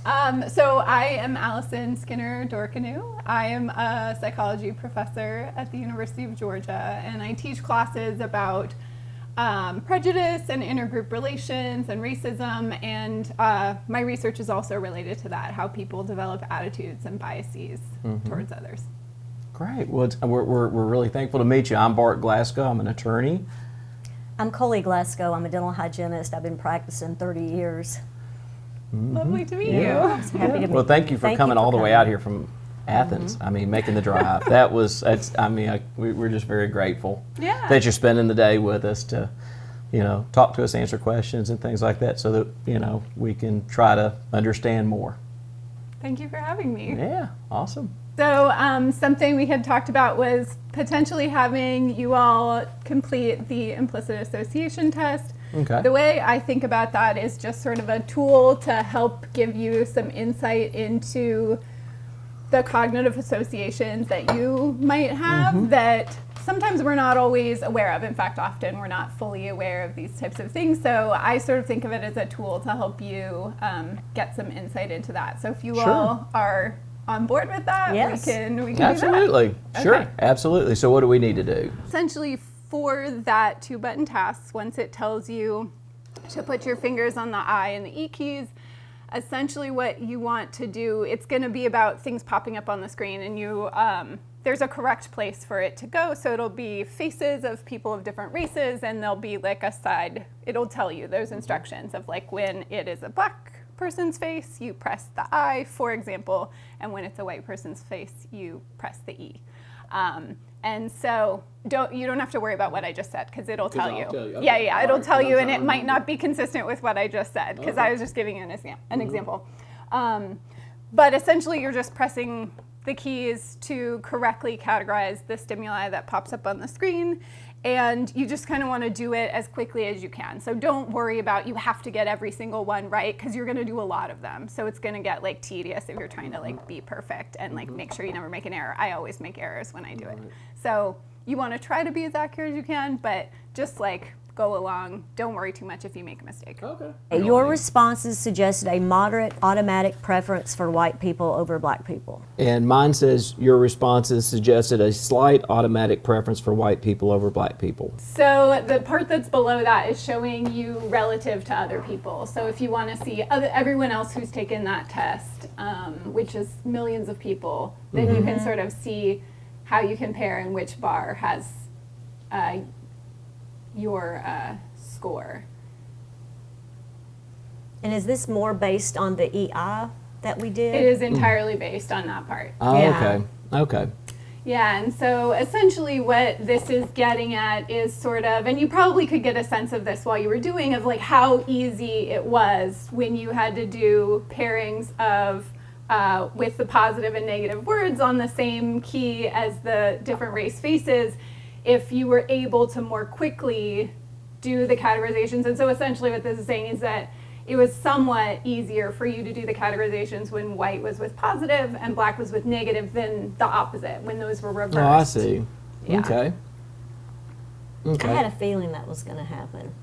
So I am Allison Skinner-Dorkenoo. I am a psychology professor at the University of Georgia, and I teach classes about prejudice and intergroup relations and racism, and my research is also related to that, how people develop attitudes and biases towards others. Great. Well, we're really thankful to meet you. I'm Bart Glasgow. I'm an attorney. I'm Coley Glasgow. I'm a dental hygienist. I've been practicing 30 years. Lovely to meet you. you. Happy to meet Well, thank you for coming all the way out here from Athens. I mean, making the drive. We're just very grateful that you're spending the day with us to, talk to us, answer questions and things like that so that, we can try to understand more. Thank you for having me. Yeah, awesome. So something we had talked about was potentially having you all complete the implicit association test. Okay. The way I think about that is just sort of a tool to help give you some insight into the cognitive associations that you might have that sometimes we're not always aware of. In fact, often we're not fully aware of these types of things. So I sort of think of it as a tool to help you get some insight into that. So if you all are on board with that, yes. we can Absolutely. do that. Sure. Okay. Absolutely. So what do we need to do? Essentially, for that 2-button task, once it tells you to put your fingers on the I and the E keys, essentially what you want to do, it's going to be about things popping up on the screen, and you there's a correct place for it to go. So it'll be faces of people of different races, and there'll be like a side. It'll tell you those instructions of like when it is a black person's face, you press the I, for example, and when it's a white person's face, you press the E. And so you don't have to worry about what I just said because it'll tell you. Okay. Yeah, it'll tell you, and it might not be consistent with what I just said because I was just giving you an example. But essentially, you're just pressing the keys to correctly categorize the stimuli that pops up on the screen, and you just kind of want to do it as quickly as you can. So don't worry about you have to get every single one right because you're going to do a lot of them. So it's going to get like tedious if you're trying to like be perfect and like make sure you never make an error. I always make errors when I do it. So you want to try to be as accurate as you can, but just like go along. Don't worry too much if you make a mistake. Okay. Your responses suggested a moderate automatic preference for white people over black people. And mine says your responses suggested a slight automatic preference for white people over black people. So the part that's below that is showing you relative to other people. So if you want to see everyone else who's taken that test, which is millions of people, then you can sort of see how you compare and which bar has your score. And is this more based on the EI that we did? It is entirely based on that part. Oh, Yeah. Okay. Yeah, and so essentially what this is getting at is sort of, and you probably could get a sense of this while you were doing, of like how easy it was when you had to do pairings of with the positive and negative words on the same key as the different race faces, if you were able to more quickly do the categorizations. And so essentially what this is saying is that it was somewhat easier for you to do the categorizations when white was with positive and black was with negative than the opposite, when those were reversed. Oh, I see. Yeah. Okay. I had a feeling that was going to happen.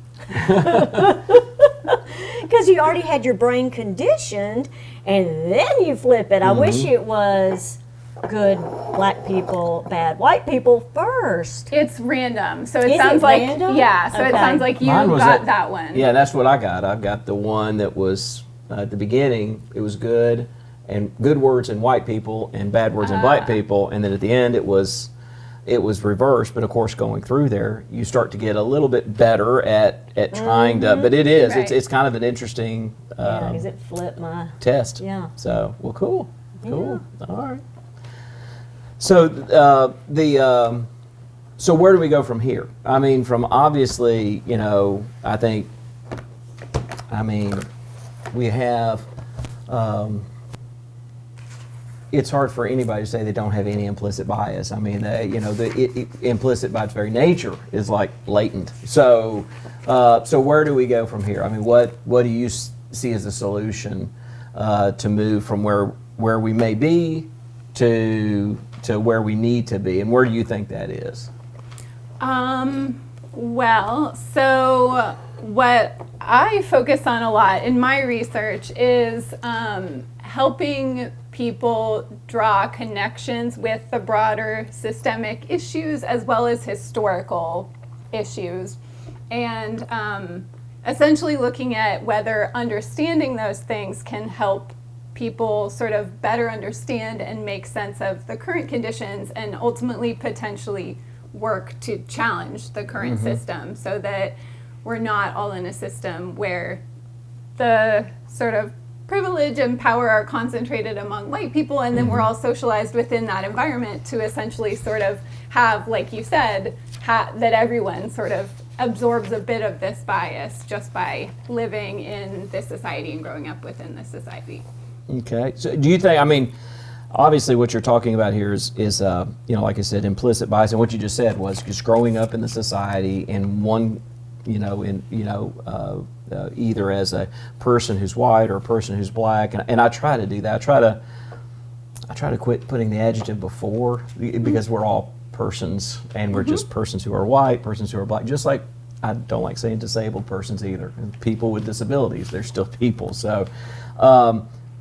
Because you already had your brain conditioned, and then you flip it. I wish it was good black people, bad white people first. It's random, so it Is sounds it like random? yeah. So it Okay. sounds like you Mine was got that one. Yeah, that's what I got. I got the one that was at the beginning. It was good and good words in white people and bad words in black people, and then at the end it was reversed. But of course, going through there, you start to get a little bit better at trying to. But it is Right. it's kind of an interesting Yeah, because it flipped my... test. Yeah. So cool. All right. So so where do we go from here? I mean, from obviously, we have. It's hard for anybody to say they don't have any implicit bias. I mean, implicit by its very nature is like latent. So where do we go from here? I mean, what do you see as the solution to move from where we may be to where we need to be, and where do you think that is? Well, so what I focus on a lot in my research is helping people draw connections with the broader systemic issues as well as historical issues, and essentially looking at whether understanding those things can help people sort of better understand and make sense of the current conditions, and ultimately potentially work to challenge the current system, so that we're not all in a system where the sort of privilege and power are concentrated among white people, and then we're all socialized within that environment to essentially sort of have, like you said, that everyone sort of absorbs a bit of this bias just by living in this society and growing up within this society. Okay. So do you think, I mean, obviously what you're talking about here is you know, like I said, implicit bias, and what you just said was just growing up in the society in one, either as a person who's white or a person who's black, and I try to do that. I try to quit putting the adjective before, because we're all persons, and we're just persons who are white, persons who are black, just like I don't like saying disabled persons either. People with disabilities, they're still people. So,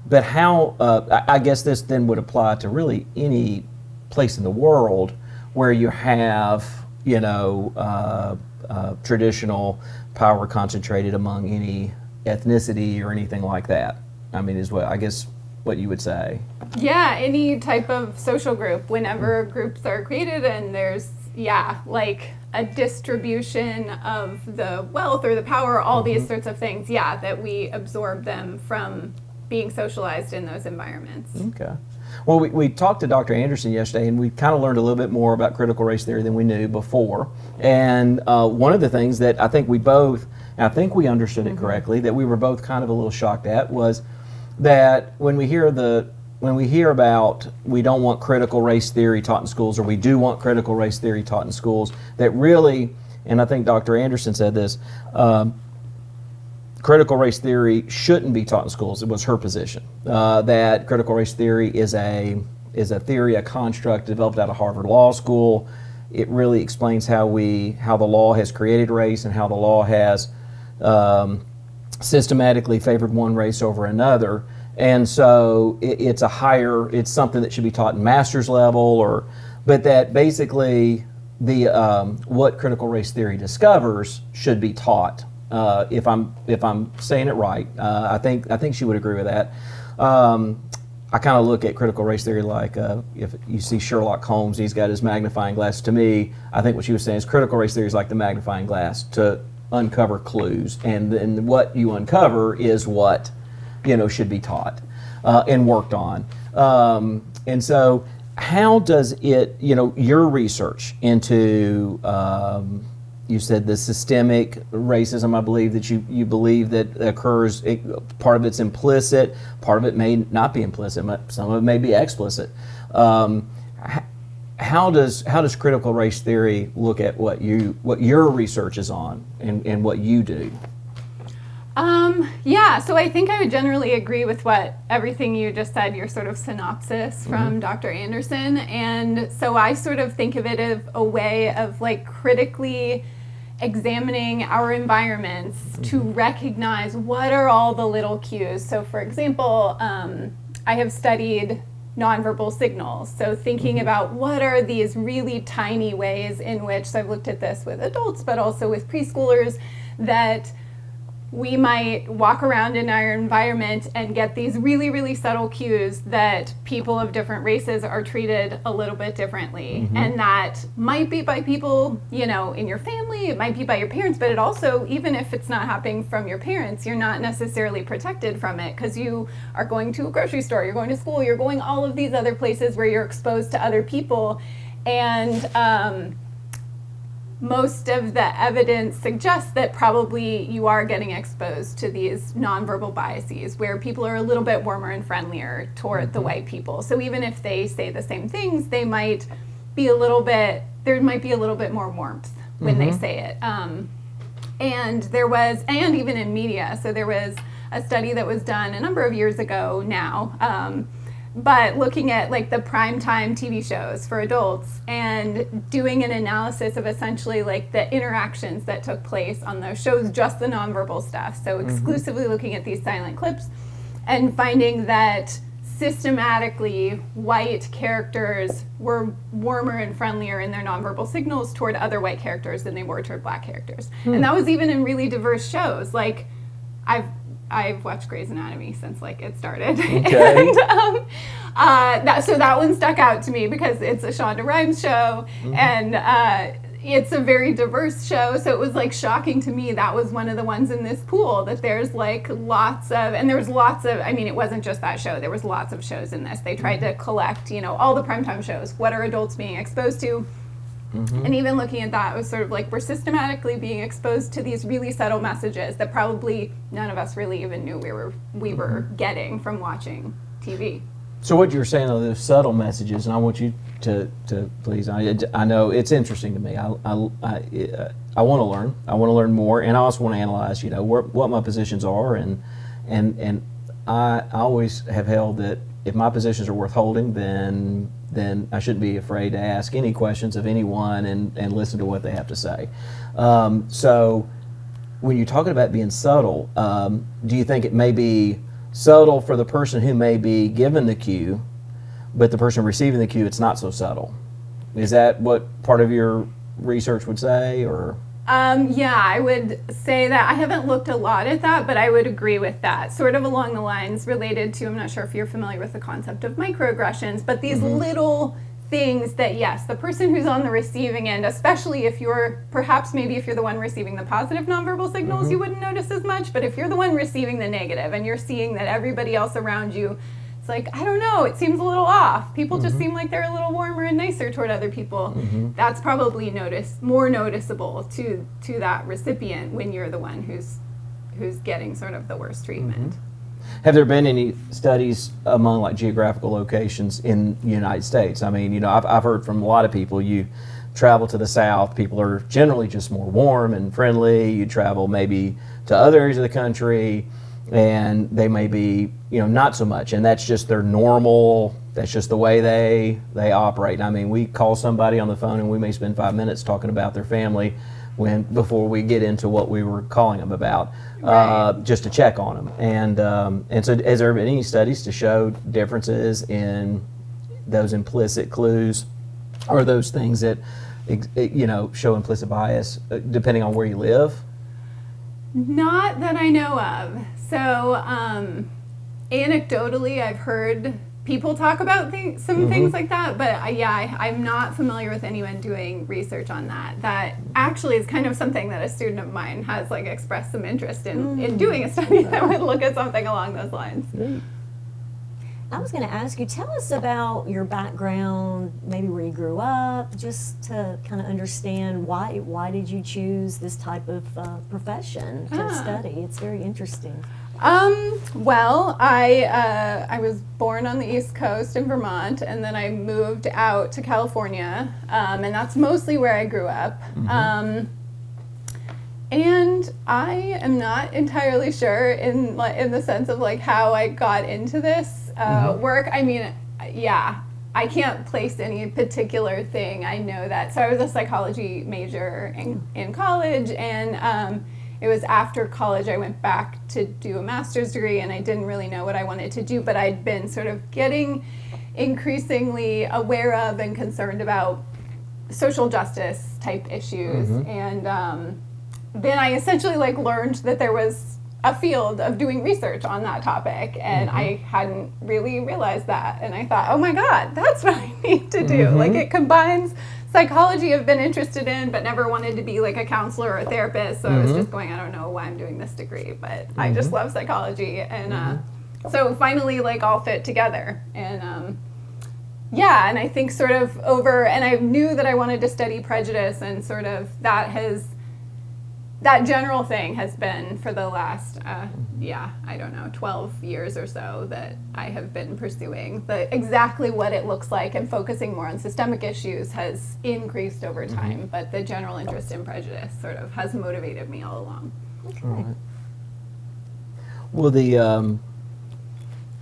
but how, I guess this then would apply to really any place in the world where you have, traditional power concentrated among any ethnicity or anything like that. I mean, is what you would say. Yeah, any type of social group, whenever groups are created and there's, like a distribution of the wealth or the power, all these sorts of things, that we absorb them from being socialized in those environments. Okay. Well, we talked to Dr. Anderson yesterday, and we kind of learned a little bit more about critical race theory than we knew before. And one of the things that I think we both, and I think we understood it correctly, that we were both kind of a little shocked at was that when we hear about we don't want critical race theory taught in schools, or we do want critical race theory taught in schools, that really, and I think Dr. Anderson said this, critical race theory shouldn't be taught in schools. It was her position, that critical race theory is a theory, a construct developed out of Harvard Law School. It really explains how the law has created race and how the law has systematically favored one race over another. And so it's something that should be taught in master's level, but that basically what critical race theory discovers should be taught. If I'm saying it right, I think she would agree with that. I kind of look at critical race theory like if you see Sherlock Holmes, he's got his magnifying glass. To me, I think what she was saying is critical race theory is like the magnifying glass to uncover clues, and then what you uncover is what should be taught and worked on. And so, how does it? Your research into you said the systemic racism, I believe, that you believe that occurs, part of it's implicit, part of it may not be implicit, some of it may be explicit. How does critical race theory look at what your research is on and what you do? So I think I would generally agree with everything you just said, your sort of synopsis from Dr. Anderson. And so I sort of think of it as a way of like critically examining our environments to recognize what are all the little cues. So for example, I have studied nonverbal signals. So thinking about what are these really tiny ways in which, so I've looked at this with adults, but also with preschoolers, that we might walk around in our environment and get these really, really subtle cues that people of different races are treated a little bit differently. And that might be by people, in your family, it might be by your parents, but it also, even if it's not happening from your parents, you're not necessarily protected from it because you are going to a grocery store, you're going to school, you're going all of these other places where you're exposed to other people. And most of the evidence suggests that probably you are getting exposed to these nonverbal biases where people are a little bit warmer and friendlier toward the white people. So even if they say the same things, there might be a little bit more warmth when they say it. And even in media, so there was a study that was done a number of years ago now but looking at like the primetime TV shows for adults and doing an analysis of essentially like the interactions that took place on those shows, just the nonverbal stuff. So exclusively looking at these silent clips and finding that systematically white characters were warmer and friendlier in their nonverbal signals toward other white characters than they were toward black characters. And that was even in really diverse shows. Like I've watched Grey's Anatomy since like it started. Okay. And so that one stuck out to me because it's a Shonda Rhimes show and it's a very diverse show. So it was like shocking to me that was one of the ones in this pool that there's like lots of, and there was lots of, I mean, it wasn't just that show. There was lots of shows in this. They tried to collect, all the primetime shows. What are adults being exposed to? And even looking at that, it was sort of like we're systematically being exposed to these really subtle messages that probably none of us really even knew we were getting from watching TV. So what you're saying, though, those subtle messages, and I want you to please, I know it's interesting to me. I want to learn. I want to learn more, and I also want to analyze, what my positions are, and I always have held that if my positions are worth holding, then I shouldn't be afraid to ask any questions of anyone and listen to what they have to say. So when you're talking about being subtle, do you think it may be subtle for the person who may be given the cue, but the person receiving the cue, it's not so subtle? Is that what part of your research would say, or? Yeah, I would say that. I haven't looked a lot at that, but I would agree with that. Sort of along the lines related to, I'm not sure if you're familiar with the concept of microaggressions, but these little things that, yes, the person who's on the receiving end, especially if you're, perhaps maybe if you're the one receiving the positive nonverbal signals, you wouldn't notice as much, but if you're the one receiving the negative and you're seeing that everybody else around you, it's like, I don't know, it seems a little off. People just seem like they're a little warmer and nicer toward other people. That's probably more noticeable to that recipient when you're the one who's getting sort of the worst treatment. Have there been any studies among like geographical locations in the United States? I mean, I've heard from a lot of people, you travel to the South, people are generally just more warm and friendly. You travel maybe to other areas of the country, and they may be, not so much, and that's just their normal, that's just the way they operate. I mean, we call somebody on the phone and we may spend 5 minutes talking about their family before we get into what we were calling them about, just to check on them. And so has there been any studies to show differences in those implicit clues or those things that, show implicit bias depending on where you live? Not that I know of. So anecdotally, I've heard people talk about some things like that, but I'm not familiar with anyone doing research on that. That actually is kind of something that a student of mine has expressed some interest in doing a study that would look at something along those lines. I was going to ask you, tell us about your background, maybe where you grew up, just to kind of understand why did you choose this type of profession to study? It's very interesting. Well, I was born on the East Coast in Vermont, and then I moved out to California, and that's mostly where I grew up. And I am not entirely sure in the sense of how I got into this work. I mean, I can't place any particular thing. I know that. So I was a psychology major in college, and it was after college I went back to do a master's degree, and I didn't really know what I wanted to do, but I'd been sort of getting increasingly aware of and concerned about social justice type issues. And then I essentially learned that there was a field of doing research on that topic, and I hadn't really realized that, and I thought, oh my God, that's what I need to do. It combines psychology I've been interested in, but never wanted to be a counselor or a therapist, so I was just going, I don't know why I'm doing this degree, but I just love psychology, and so finally all fit together, and and I think sort of and I knew that I wanted to study prejudice, and sort of that general thing has been for the last, 12 years or so that I have been pursuing. Exactly what it looks like and focusing more on systemic issues has increased over time, but the general interest in prejudice sort of has motivated me all along. Okay. Right. Well,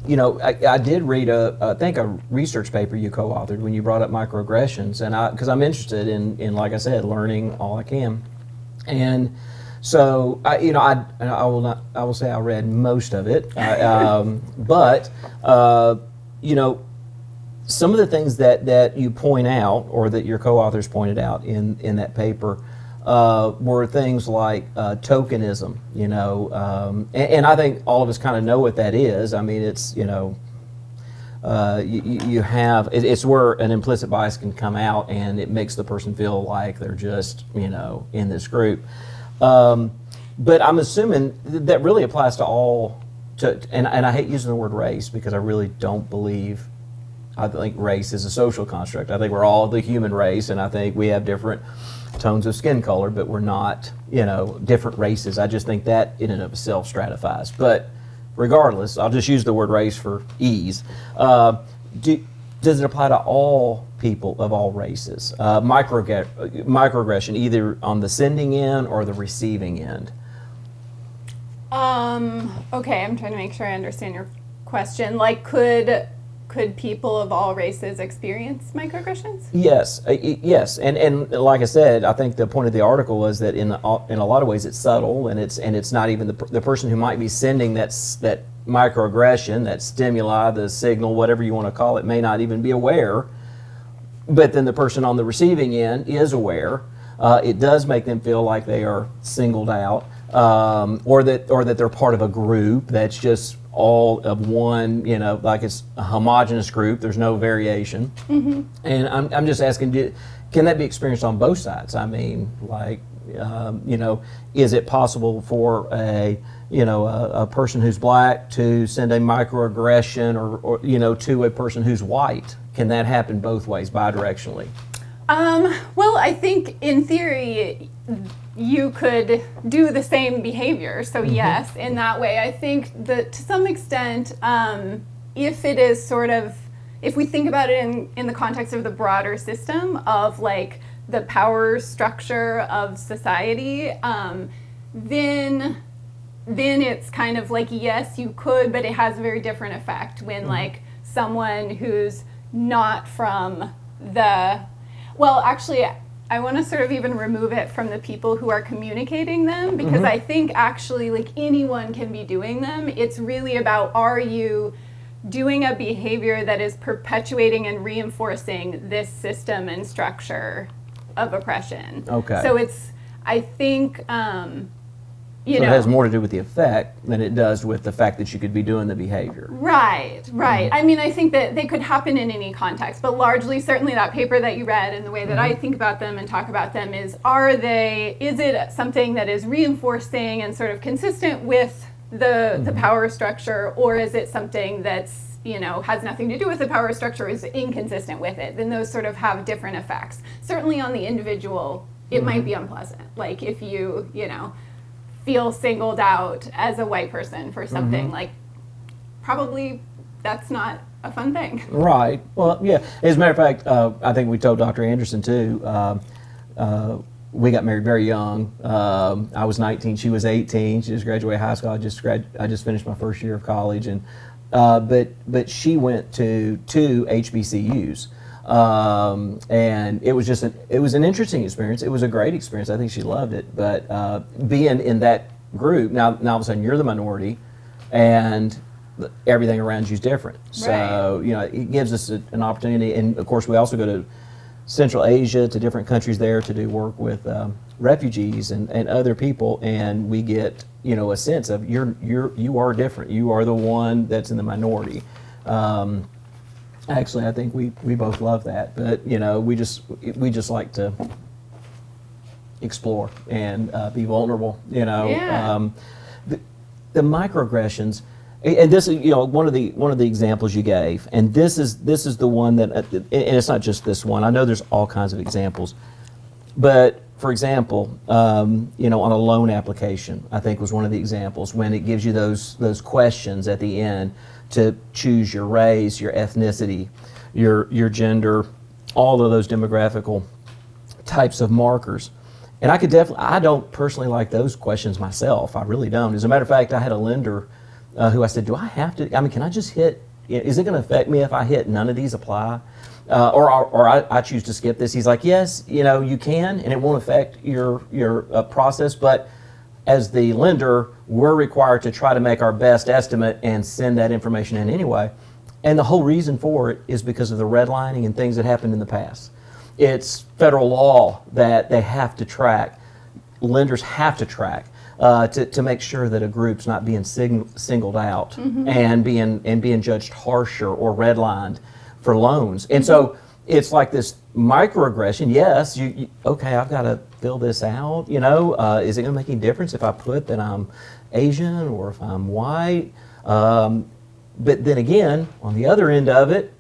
I did read I think a research paper you co-authored when you brought up microaggressions, and because I'm interested in, like I said, learning all I can. And so, I will say I read most of it, but some of the things that you point out, or that your co-authors pointed out in that paper, were things like tokenism, and I think all of us kind of know what that is. I mean, it's, you have, it's where an implicit bias can come out, and it makes the person feel like they're just, in this group. But I'm assuming that really applies to all, and I hate using the word race, because I really don't believe, I think race is a social construct. I think we're all the human race, and I think we have different tones of skin color, but we're not, different races. I just think that in and of itself stratifies. But regardless, I'll just use the word race for ease. Does it apply to all people of all races? Microaggression, either on the sending end or the receiving end? Okay, I'm trying to make sure I understand your question. Like, could people of all races experience microaggressions? Yes, yes, and like I said, I think the point of the article was that in a lot of ways it's subtle, and it's not even the person who might be sending that microaggression, that stimuli, the signal, whatever you want to call it, may not even be aware, but then the person on the receiving end is aware. It does make them feel like they are singled out, or that they're part of a group that's just all of one, like it's a homogenous group. There's no variation. Mm-hmm. And I'm just asking, can that be experienced on both sides? I mean, like, is it possible for a person who's black to send a microaggression, or to a person who's white? Can that happen both ways, bidirectionally? Well, I think in theory you could do the same behavior. So yes, in that way, I think that to some extent, if it is sort of, if we think about it in the context of the broader system of like the power structure of society, then it's kind of like, yes, you could, but it has a very different effect when like someone who's not from well, actually, I want to sort of even remove it from the people who are communicating them, because I think actually like anyone can be doing them. It's really about, are you doing a behavior that is perpetuating and reinforcing this system and structure of oppression? Okay. So it's, I think, so it has more to do with the effect than it does with the fact that you could be doing the behavior. Right. I mean, I think that they could happen in any context, but largely, certainly that paper that you read and the way that I think about them and talk about them is it something that is reinforcing and sort of consistent with the power structure, or is it something that's, has nothing to do with the power structure, is inconsistent with it? Then those sort of have different effects. Certainly on the individual, it might be unpleasant. Like if you, feel singled out as a white person for something, like probably that's not a fun thing. Right. Well, yeah. As a matter of fact, I think we told Dr. Anderson too, we got married very young. I was 19, she was 18. She just graduated high school. I just finished my first year of college, and but she went to 2 HBCUs. And it was an interesting experience. It was a great experience. I think she loved it. But being in that group, now all of a sudden you're the minority, and everything around you is different. So it gives us an opportunity. And of course, we also go to Central Asia, to different countries there, to do work with refugees and other people, and we get a sense of you are different. You are the one that's in the minority. Actually, I think we both love that, but we just like to explore and be vulnerable. The microaggressions, and this is one of the examples you gave, and this is the one that, and it's not just this one. I know there's all kinds of examples, but for example, on a loan application, I think was one of the examples when it gives you those questions at the end to choose your race, your ethnicity, your gender, all of those demographical types of markers. And I don't personally like those questions myself. I really don't. As a matter of fact, I had a lender who I said, do I have to, I mean, can I just hit, is it going to affect me if I hit none of these apply? Or I choose to skip this. He's like, yes, you can, and it won't affect your process, but as the lender, we're required to try to make our best estimate and send that information in anyway. And the whole reason for it is because of the redlining and things that happened in the past. It's federal law that they have to track, lenders have to track to make sure that a group's not being singled out and being judged harsher or redlined for loans. And so it's like this microaggression. Yes, okay, I've got to fill this out. Is it going to make any difference if I put that I'm Asian or if I'm white? But then again, on the other end of it,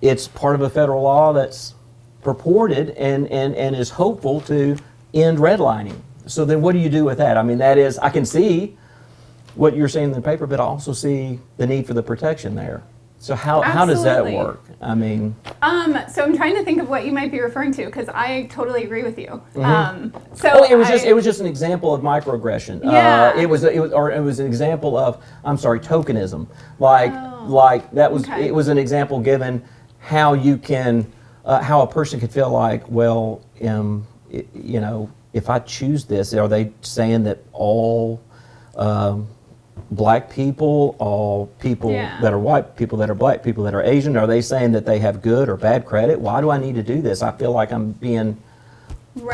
it's part of a federal law that's purported and is hopeful to end redlining. So then what do you do with that? I mean, that is, I can see what you're saying in the paper, but I also see the need for the protection there. So how does that work? I mean, so I'm trying to think of what you might be referring to, because I totally agree with you. It was just an example of microaggression. Yeah. It was an example of, I'm sorry, tokenism. Like that was Okay. It was an example given how you can how a person could feel like, well, if I choose this, are they saying that all black people, all people that are white, people that are black, people that are Asian, are they saying that they have good or bad credit? Why do I need to do this? I feel like I'm being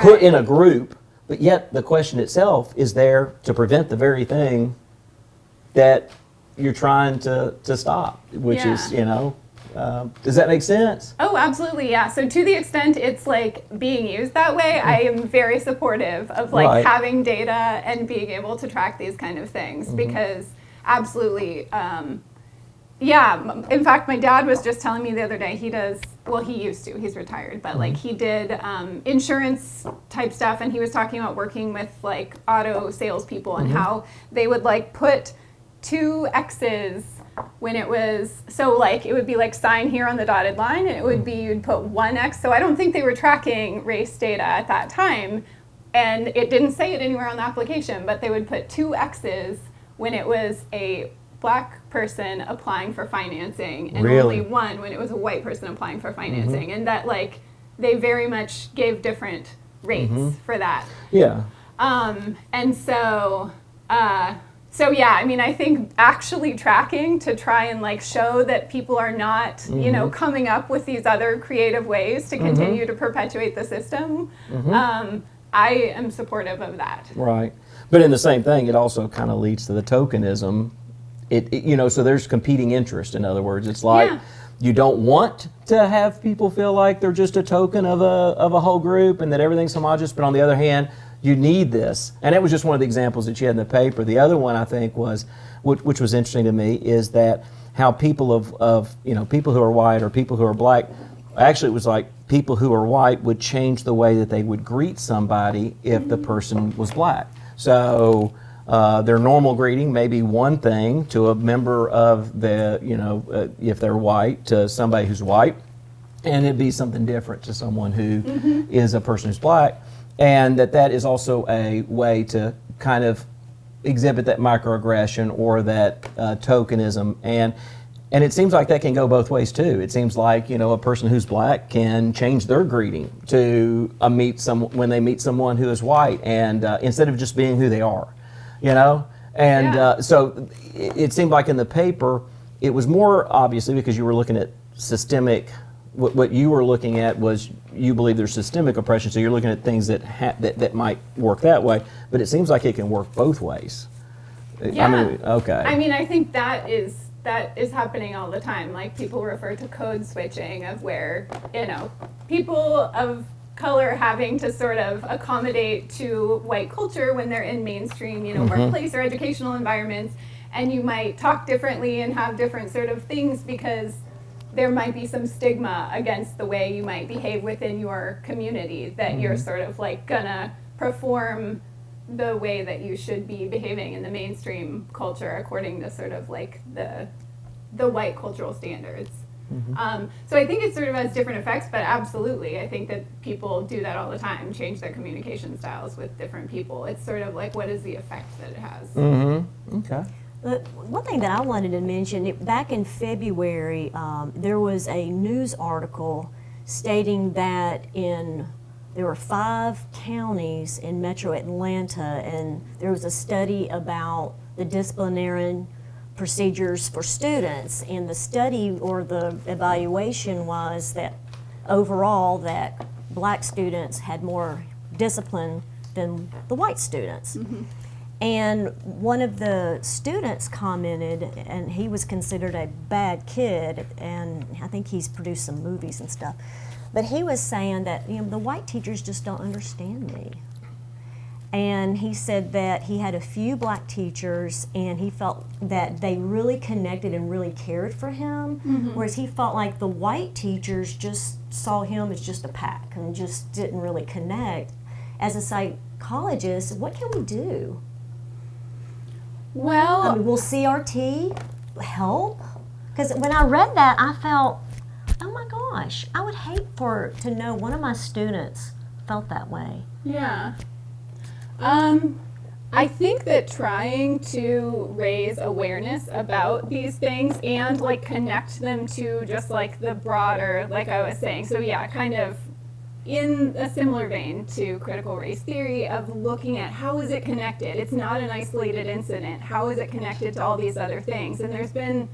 put in a group, but yet the question itself is there to prevent the very thing that you're trying to stop, which is, does that make sense? Oh, absolutely, yeah. So to the extent it's like being used that way, I am very supportive of like having data and being able to track these kind of things because absolutely, in fact, my dad was just telling me the other day, he used to, he's retired, but like he did insurance type stuff, and he was talking about working with like auto salespeople and how they would like put 2 X's when it was, so like it would be like sign here on the dotted line, and it would be you'd put 1 X. So I don't think they were tracking race data at that time, and it didn't say it anywhere on the application, but they would put 2 X's when it was a black person applying for financing, and only 1 when it was a white person applying for financing, and that like they very much gave different rates for that. Yeah. And so I mean, I think actually tracking to try and like show that people are not, coming up with these other creative ways to continue to perpetuate the system. I am supportive of that. Right. But in the same thing, it also kind of leads to the tokenism. So there's competing interest. In other words, it's like you don't want to have people feel like they're just a token of a whole group and that everything's homogenous. But on the other hand, you need this. And it was just one of the examples that you had in the paper. The other one I think was, which was interesting to me, is that how people of people who are white or people who are black, actually it was like people who are white would change the way that they would greet somebody if the person was black. So their normal greeting may be one thing to a member of if they're white, to somebody who's white, and it'd be something different to someone who is a person who's black. And that is also a way to kind of exhibit that microaggression or that tokenism. And it seems like that can go both ways too. It seems like, a person who's black can change their greeting to when they meet someone who is white, and instead of just being who they are, And so it seemed like in the paper, it was more obviously because you were looking at systemic. What you were looking at was, you believe there's systemic oppression, so you're looking at things that might work that way, but it seems like it can work both ways. Yeah. I mean, okay. I mean, I think that is happening all the time. Like, people refer to code switching, of where, people of color having to sort of accommodate to white culture when they're in mainstream, workplace or educational environments, and you might talk differently and have different sort of things because there might be some stigma against the way you might behave within your community, that you're sort of like gonna perform the way that you should be behaving in the mainstream culture according to sort of like the white cultural standards. So I think it sort of has different effects, but absolutely, I think that people do that all the time, change their communication styles with different people. It's sort of like, what is the effect that it has? Okay. One thing that I wanted to mention, back in February, there was a news article stating that there were 5 counties in metro Atlanta, and there was a study about the disciplinary procedures for students, and the study or the evaluation was that overall that black students had more discipline than the white students. And one of the students commented, and he was considered a bad kid, and I think he's produced some movies and stuff, but he was saying that, the white teachers just don't understand me. And he said that he had a few black teachers, and he felt that they really connected and really cared for him, whereas he felt like the white teachers just saw him as just a pack and just didn't really connect. As a psychologist, what can we do? Well, Will CRT help? Because when I read that, I felt, oh my gosh, I would hate to know one of my students felt that way. yeah. I think that trying to raise awareness about these things and connect them to just the broader, like I was saying. So yeah, kind of in a similar vein to critical race theory of looking at how is it connected. It's not an isolated incident. How is it connected to all these other things? And there's been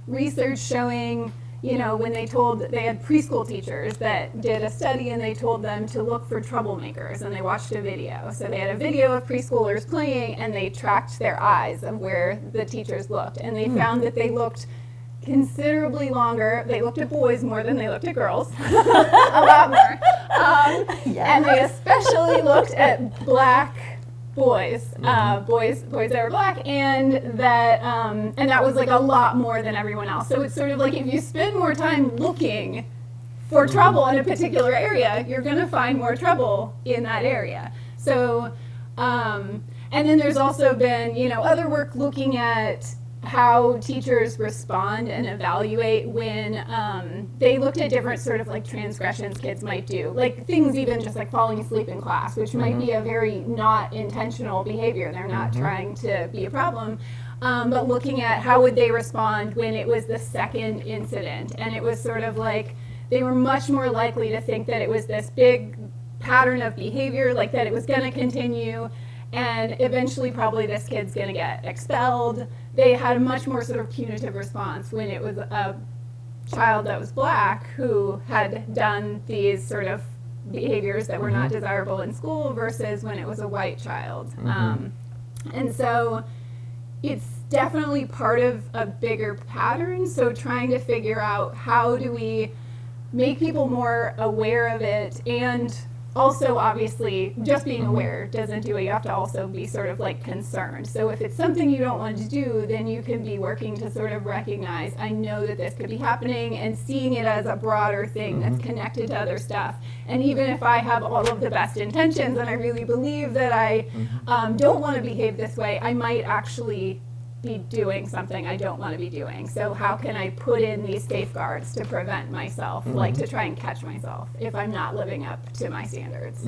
research showing, when they had preschool teachers that did a study, and they told them to look for troublemakers, and they watched a video. So they had a video of preschoolers playing, and they tracked their eyes of where the teachers looked, and they found that they looked considerably longer. They looked at boys more than they looked at girls, a lot more. And they especially looked at black boys, boys that were black, and that was a lot more than everyone else. So it's sort of if you spend more time looking for trouble in a particular area, you're going to find more trouble in that area. So, and then there's also been, other work looking at how teachers respond and evaluate when they looked at different sort of transgressions kids might do, things even just falling asleep in class, which might be a very not intentional behavior. They're not trying to be a problem, but looking at how would they respond when it was the second incident, and it was sort of they were much more likely to think that it was this big pattern of behavior, that it was going to continue, and eventually probably this kid's going to get expelled. They had a much more sort of punitive response when it was a child that was black who had done these sort of behaviors that were not desirable in school versus when it was a white child. And so it's definitely part of a bigger pattern. So trying to figure out how do we make people more aware of it, and also, obviously, just being aware doesn't do it. You have to also be sort of concerned. So if it's something you don't want to do, then you can be working to sort of recognize, I know that this could be happening, and seeing it as a broader thing that's connected to other stuff. And even if I have all of the best intentions and I really believe that I don't want to behave this way, I might actually be doing something I don't want to be doing. So how can I put in these safeguards to prevent myself, to try and catch myself if I'm not living up to my standards?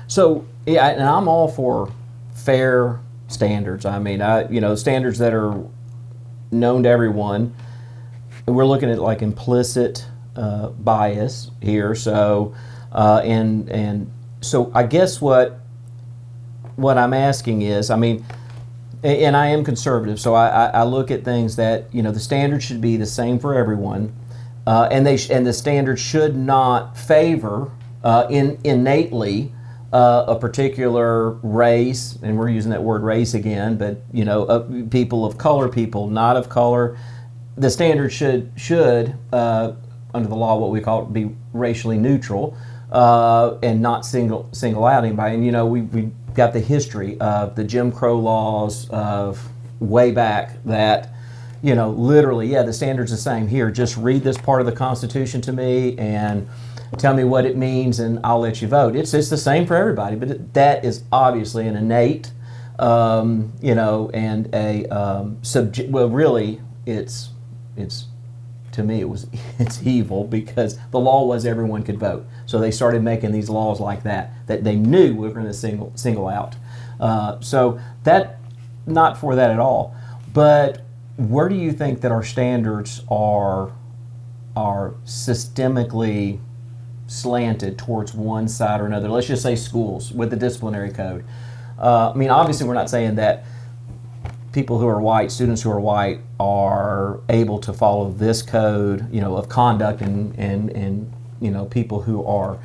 So, yeah, and I'm all for fair standards. I mean, standards that are known to everyone. We're looking at implicit bias here. So, and so I guess what I'm asking is, and I am conservative, so I look at things that, the standards should be the same for everyone, and the standards should not favor innately a particular race, and we're using that word race again, but people of color, people not of color. The standards should under the law, what we call it, be racially neutral, and not single out anybody. And we got the history of the Jim Crow laws of way back that, literally, the standard's the same. Here, just read this part of the Constitution to me and tell me what it means, and I'll let you vote. It's the same for everybody, but that is obviously an innate, and a well, really, it's to me, it's evil, because the law was everyone could vote. So they started making these laws like that they knew we were going to single out. So that, not for that at all. But where do you think that our standards are systemically slanted towards one side or another? Let's just say schools with the disciplinary code. I mean, obviously, we're not saying that people who are white, students who are white, are able to follow this code, of conduct, and people who are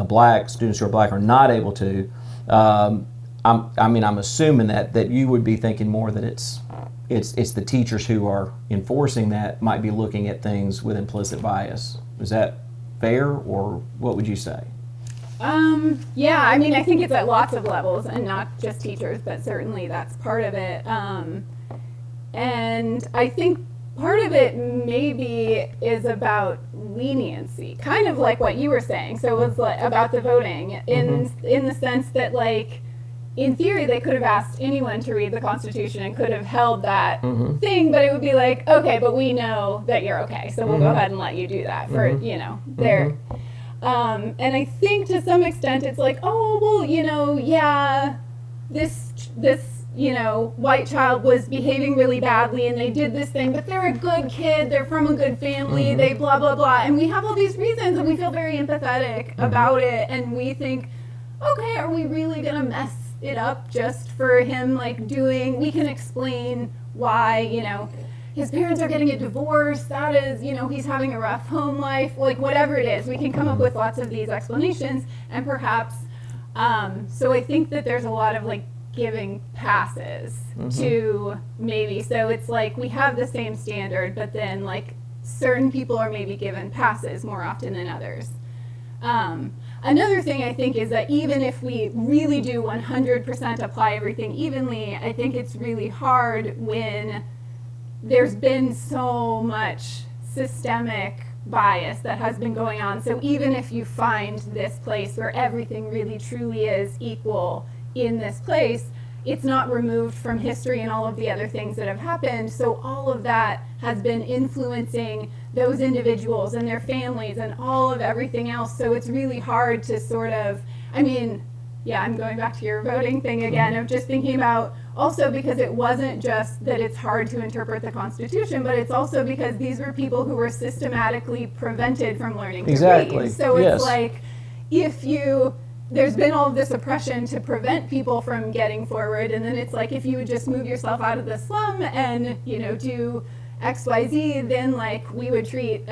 black, students who are black, are not able to. I'm assuming that you would be thinking more that it's the teachers who are enforcing that might be looking at things with implicit bias. Is that fair, or what would you say? Yeah, I mean, I think it's at lots of levels, and not just teachers, but certainly that's part of it. And I think part of it maybe is about leniency, kind of like what you were saying. So it was about the voting, in the sense that, like, in theory, they could have asked anyone to read the Constitution and could have held that thing, but it would be like, okay, but we know that you're okay, so we'll go ahead and let you do that for, there. And I think to some extent it's like, oh, well, yeah, this white child was behaving really badly and they did this thing, but they're a good kid, they're from a good family, they blah, blah, blah. And we have all these reasons and we feel very empathetic about it, and we think, okay, are we really going to mess it up just for him, we can explain why, his parents are getting a divorce, that is, he's having a rough home life, whatever it is, we can come up with lots of these explanations, and perhaps, so I think that there's a lot of, giving passes to maybe, so it's we have the same standard, but then, certain people are maybe given passes more often than others. Another thing I think is that even if we really do 100% apply everything evenly, I think it's really hard when there's been so much systemic bias that has been going on. So even if you find this place where everything really truly is equal in this place, it's not removed from history and all of the other things that have happened. So all of that has been influencing those individuals and their families and all of everything else. So it's really hard to sort of, I'm going back to your voting thing again, of just thinking about also, because it wasn't just that it's hard to interpret the Constitution, but it's also because these were people who were systematically prevented from learning to read. So it's there's been all of this oppression to prevent people from getting forward, and then it's if you would just move yourself out of the slum and, do XYZ, then we would treat,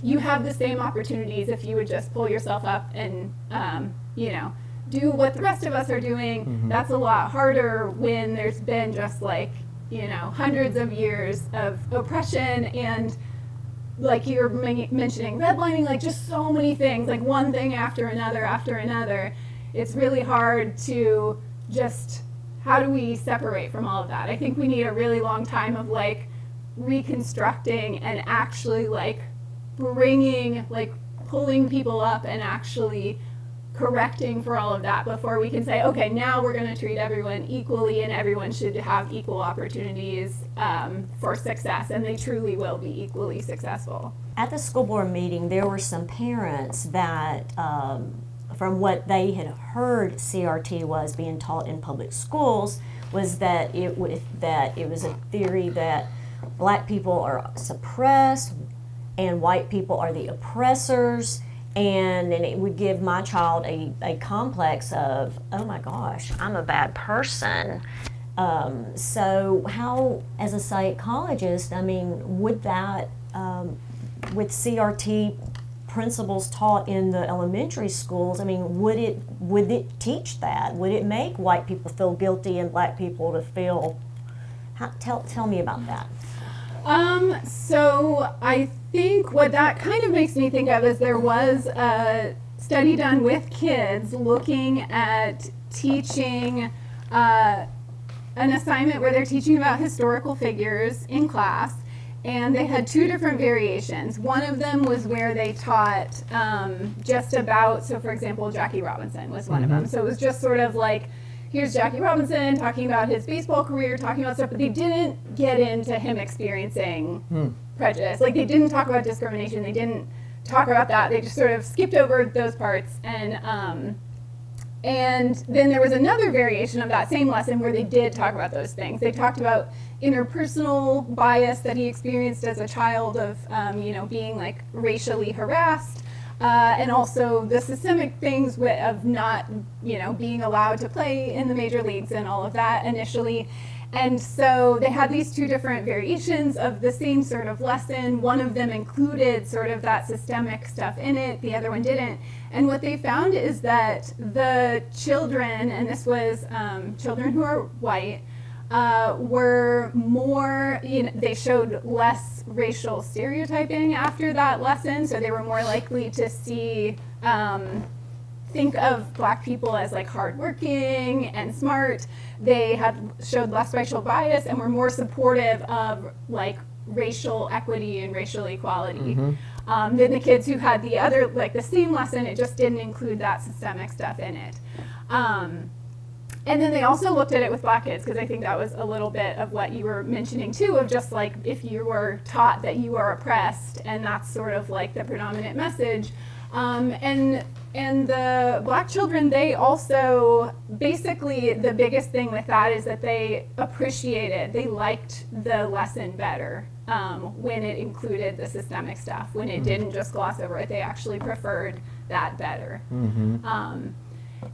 you have the same opportunities if you would just pull yourself up and, do what the rest of us are doing. That's a lot harder when there's been just hundreds of years of oppression and, you were mentioning redlining, just so many things, one thing after another. It's really hard to just, how do we separate from all of that? I think we need a really long time of reconstructing and actually bringing, pulling people up and actually correcting for all of that before we can say, okay, now we're going to treat everyone equally and everyone should have equal opportunities for success, and they truly will be equally successful. At the school board meeting, there were some parents that, from what they had heard CRT was being taught in public schools, was that it was a theory that black people are suppressed and white people are the oppressors. And it would give my child a complex of, oh my gosh, I'm a bad person. So how, as a psychologist, would that, with CRT principles taught in the elementary schools, would it teach that? Would it make white people feel guilty and black people to feel, tell me about that. So I think what that kind of makes me think of is there was a study done with kids looking at teaching an assignment where they're teaching about historical figures in class, and they had two different variations. One of them was where they taught just about, so for example, Jackie Robinson was one of them. So it was just sort of here's Jackie Robinson talking about his baseball career, talking about stuff, but they didn't get into him experiencing prejudice. They didn't talk about discrimination. They didn't talk about that. They just sort of skipped over those parts. And And then there was another variation of that same lesson where they did talk about those things. They talked about interpersonal bias that he experienced as a child of, being like racially harassed, and also the systemic things of not, being allowed to play in the major leagues and all of that initially. And so they had these two different variations of the same sort of lesson. One of them included sort of that systemic stuff in it, the other one didn't. And what they found is that the children, and this was children who are white, were more, they showed less racial stereotyping after that lesson, so they were more likely to think of black people as like hardworking and smart. They had showed less racial bias and were more supportive of like racial equity and racial equality than the kids who had the other, like the same lesson, it just didn't include that systemic stuff in it. And then they also looked at it with black kids, because I think that was a little bit of what you were mentioning too, of just like if you were taught that you are oppressed, and that's sort of like the predominant message. And the black children, they also, basically the biggest thing with that is that they liked the lesson better when it included the systemic stuff. When it didn't just gloss over it, they actually preferred that better.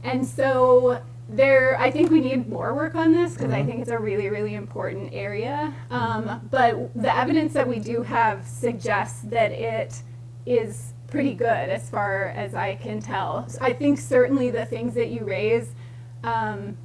And so I think we need more work on this, because I think it's a really, really important area. But the evidence that we do have suggests that it is pretty good as far as I can tell. I think certainly the things that you raise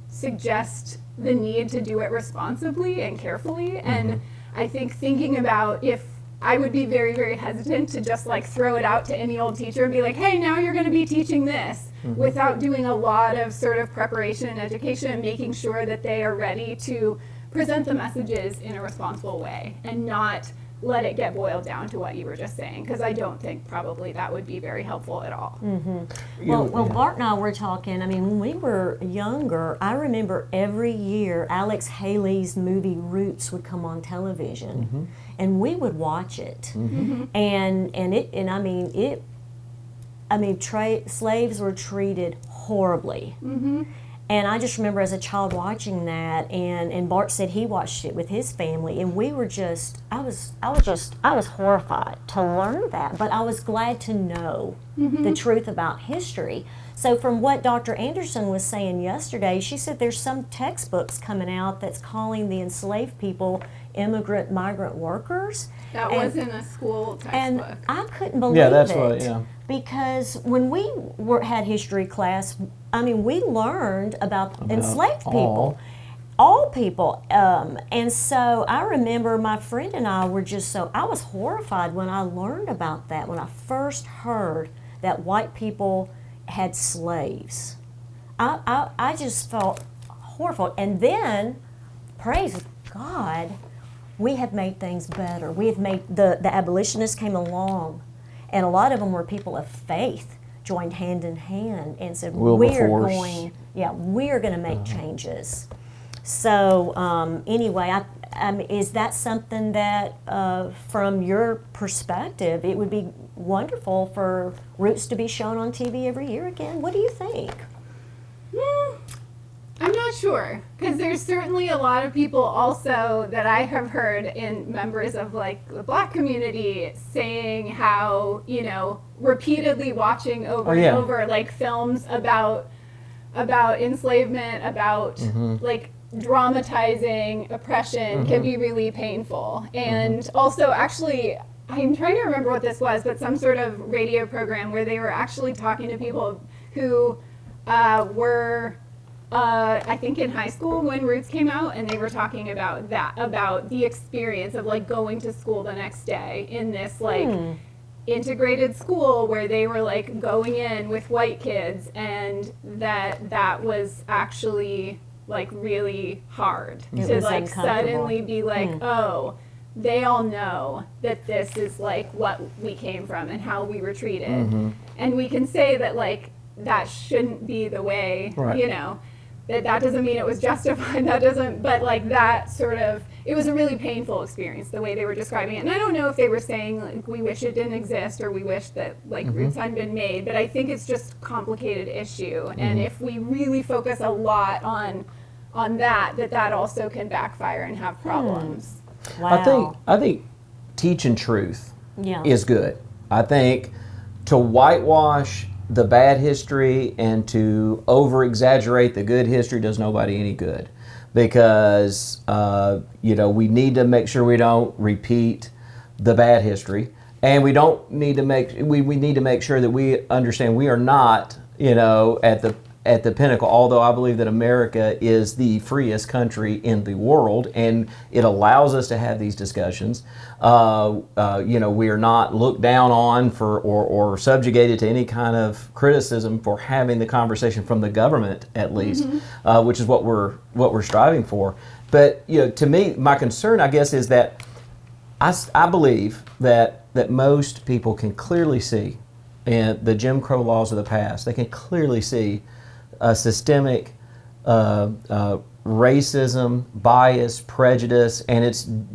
suggest the need to do it responsibly and carefully. And I think thinking about, if I would be very, very hesitant to just like throw it out to any old teacher and be like, hey, now you're going to be teaching this, without doing a lot of sort of preparation and education and making sure that they are ready to present the messages in a responsible way and not let it get boiled down to what you were just saying, because I don't think probably that would be very helpful at all. Well, Bart and I were talking, I mean, when we were younger, I remember every year Alex Haley's movie Roots would come on television, and we would watch it. Slaves were treated horribly. And I just remember as a child watching that, and Bart said he watched it with his family, and we were just, I was horrified to learn that, but I was glad to know the truth about history. So from what Dr. Anderson was saying yesterday, she said there's some textbooks coming out that's calling the enslaved people migrant workers. That wasn't a school textbook. And I couldn't believe it. Because when we had history class, I mean, we learned about enslaved people, all people. And so I remember my friend and I were I was horrified when I learned about that, when I first heard that white people had slaves. I just felt horrified. And then, praise God, we have made things better. We have made, the abolitionists came along, and a lot of them were people of faith, joined hand in hand and said, we're going to make changes. So anyway, is that something that, from your perspective, it would be wonderful for Roots to be shown on TV every year again? What do you think? I'm not sure, because there's certainly a lot of people also that I have heard in members of like the black community saying how, repeatedly watching over and over like films about enslavement, about like dramatizing oppression can be really painful. And also, actually, I'm trying to remember what this was, but some sort of radio program where they were actually talking to people who were I think in high school when Roots came out, and they were talking about that, about the experience of like going to school the next day in this like integrated school where they were like going in with white kids, and that was actually like really hard to like suddenly be like, oh, they all know that this is like what we came from and how we were treated. And we can say that like that shouldn't be the way, that doesn't mean it was justified. That doesn't, but like that sort of, it was a really painful experience the way they were describing it. And I don't know if they were saying like we wish it didn't exist or we wish that like roots hadn't been made, but I think it's just a complicated issue. And if we really focus a lot on that also can backfire and have problems. Wow. I think teaching truth Yeah. is good. I think to whitewash the bad history and to over exaggerate the good history does nobody any good, because we need to make sure we don't repeat the bad history, and we need to make sure that we understand we are not at the pinnacle, although I believe that America is the freest country in the world and it allows us to have these discussions. We are not looked down on or subjugated to any kind of criticism for having the conversation from the government, at least, which is what we're striving for. But to me, my concern, I guess, is that I believe that most people can clearly see in the Jim Crow laws of the past. They can clearly see systemic racism, bias, prejudice, and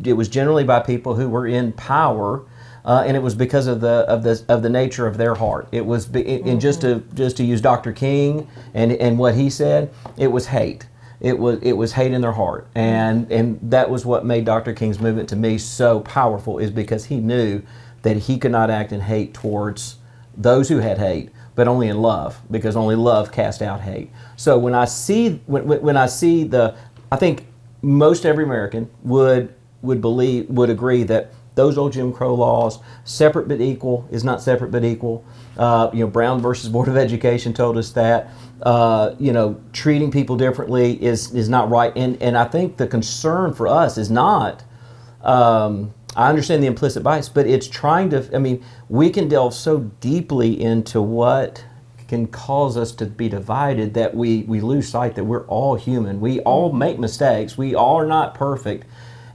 it was generally by people who were in power, and it was because of the nature of their heart. It was, and just to use Dr. King and what he said, it was hate. It was hate in their heart, and that was what made Dr. King's movement to me so powerful, is because he knew that he could not act in hate towards those who had hate, but only in love, because only love cast out hate. So when I see I think most every American would agree that those old Jim Crow laws, separate but equal is not separate but equal. Brown versus Board of Education told us that. Treating people differently is not right. And I think the concern for us is not, I understand the implicit bias, but it's trying to, we can delve so deeply into what can cause us to be divided that we lose sight that we're all human. We all make mistakes. We all are not perfect.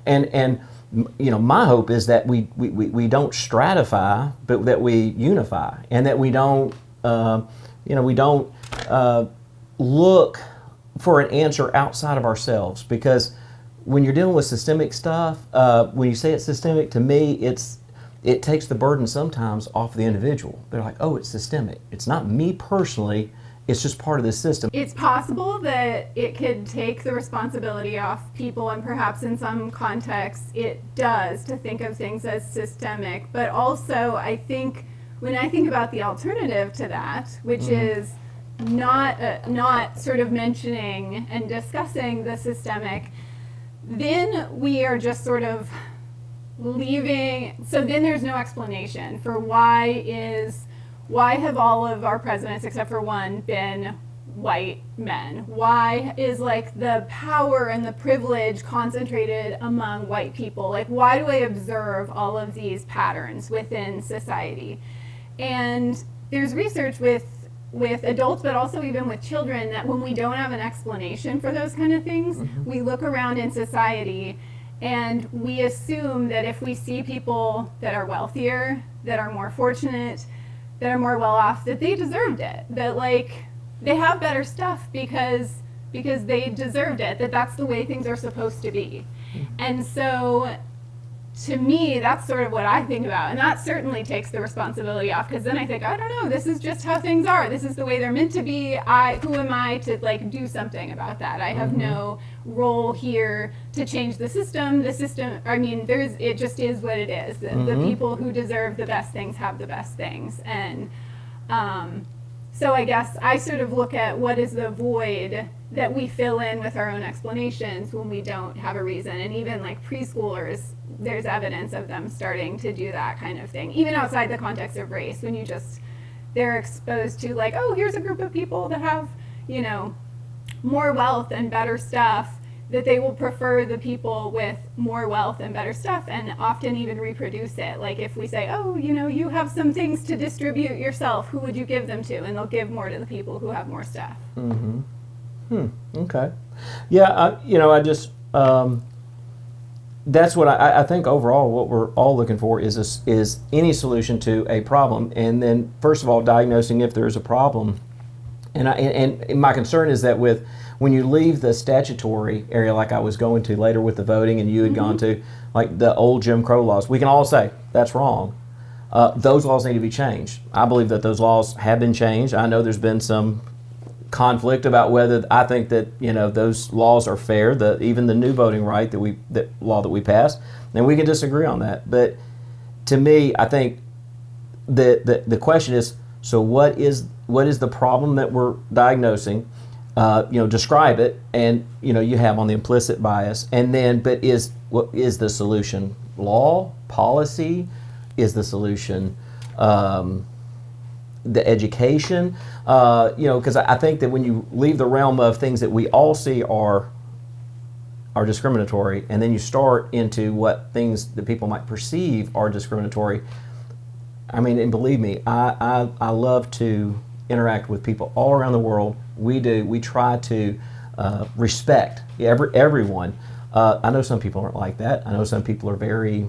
And my hope is that we don't stratify, but that we unify, and that we don't look for an answer outside of ourselves. Because when you're dealing with systemic stuff, when you say it's systemic, to me, it takes the burden sometimes off the individual. They're like, oh, it's systemic. It's not me personally. It's just part of the system. It's possible that it could take the responsibility off people, and perhaps in some contexts it does, to think of things as systemic. But also, I think, when I think about the alternative to that, which is not sort of mentioning and discussing the systemic, then we are just sort of leaving. So then there's no explanation for why have all of our presidents except for one been white men? Why is like the power and the privilege concentrated among white people? Like, why do I observe all of these patterns within society? And there's research with adults, but also even with children, that when we don't have an explanation for those kind of things, we look around in society and we assume that if we see people that are wealthier, that are more fortunate, that are more well off, that they deserved it, that like they have better stuff because they deserved it, that's the way things are supposed to be. And so to me, that's sort of what I think about, and that certainly takes the responsibility off, because then I think, I don't know, this is just how things are, this is the way they're meant to be. Who am I to like do something about that? I have no role here to change the system. It just is what it is. The people who deserve the best things have the best things. And so I guess I sort of look at what is the void that we fill in with our own explanations when we don't have a reason. And even like preschoolers, there's evidence of them starting to do that kind of thing, even outside the context of race, when they're exposed to like, oh, here's a group of people that have, more wealth and better stuff, that they will prefer the people with more wealth and better stuff, and often even reproduce it. Like if we say, oh, you have some things to distribute yourself, who would you give them to? And they'll give more to the people who have more stuff. Okay. Yeah, I just, that's what I think overall what we're all looking for is any solution to a problem. And then first of all, diagnosing if there's a problem, And my concern is that when you leave the statutory area, like I was going to later with the voting, and you had gone to, like the old Jim Crow laws, we can all say that's wrong. Those laws need to be changed. I believe that those laws have been changed. I know there's been some conflict about whether I think that those laws are fair. Even the new voting right that law that we passed, and we can disagree on that. But to me, I think the question is, so what is the problem that we're diagnosing? Describe it, and you have on the implicit bias, and then what is the solution? Law, policy, is the solution the education? Because I think that when you leave the realm of things that we all see are discriminatory, and then you start into what things that people might perceive are discriminatory. I mean, and believe me, I love to interact with people all around the world. We do. We try to respect everyone. I know some people aren't like that. I know some people are very,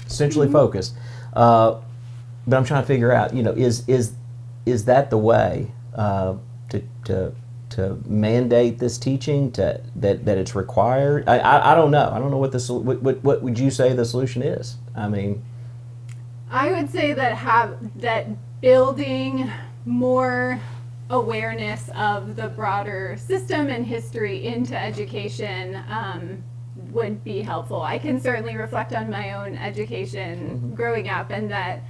centrally focused. But I'm trying to figure out, is that the way to mandate this teaching, that it's required? I don't know. I don't know what would you say the solution is? I mean, I would say that building more awareness of the broader system and history into education would be helpful. I can certainly reflect on my own education growing up, and that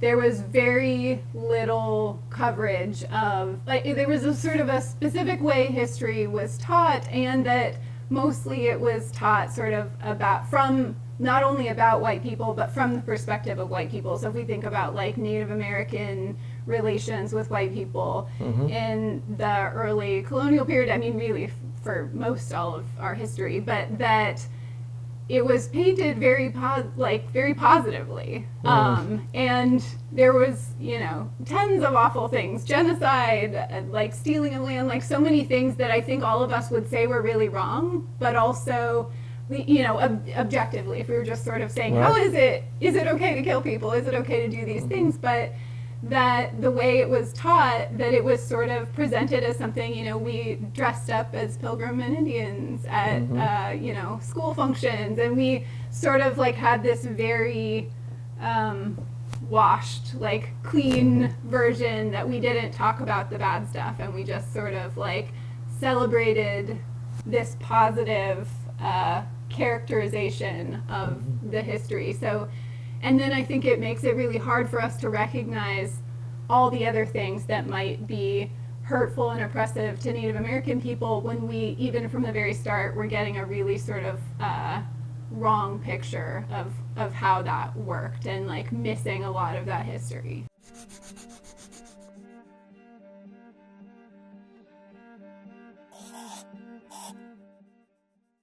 there was very little coverage of, there was a sort of a specific way history was taught, and that mostly it was taught sort of from not only about white people, but from the perspective of white people. So if we think about Native American relations with white people in the early colonial period, I mean, really for most all of our history, but that it was painted very positively. And there was, tons of awful things, genocide, stealing of land, so many things that I think all of us would say were really wrong, but also, objectively, if we were just sort of saying, how is it okay to kill people? Is it okay to do these things? But that the way it was taught, that it was sort of presented as something, we dressed up as Pilgrim and Indians at, school functions, and we sort of had this very washed, clean version that we didn't talk about the bad stuff, and we just sort of celebrated this positive characterization of the history. So, and then I think it makes it really hard for us to recognize all the other things that might be hurtful and oppressive to Native American people when we, even from the very start, we're getting a really sort of wrong picture of how that worked, and missing a lot of that history.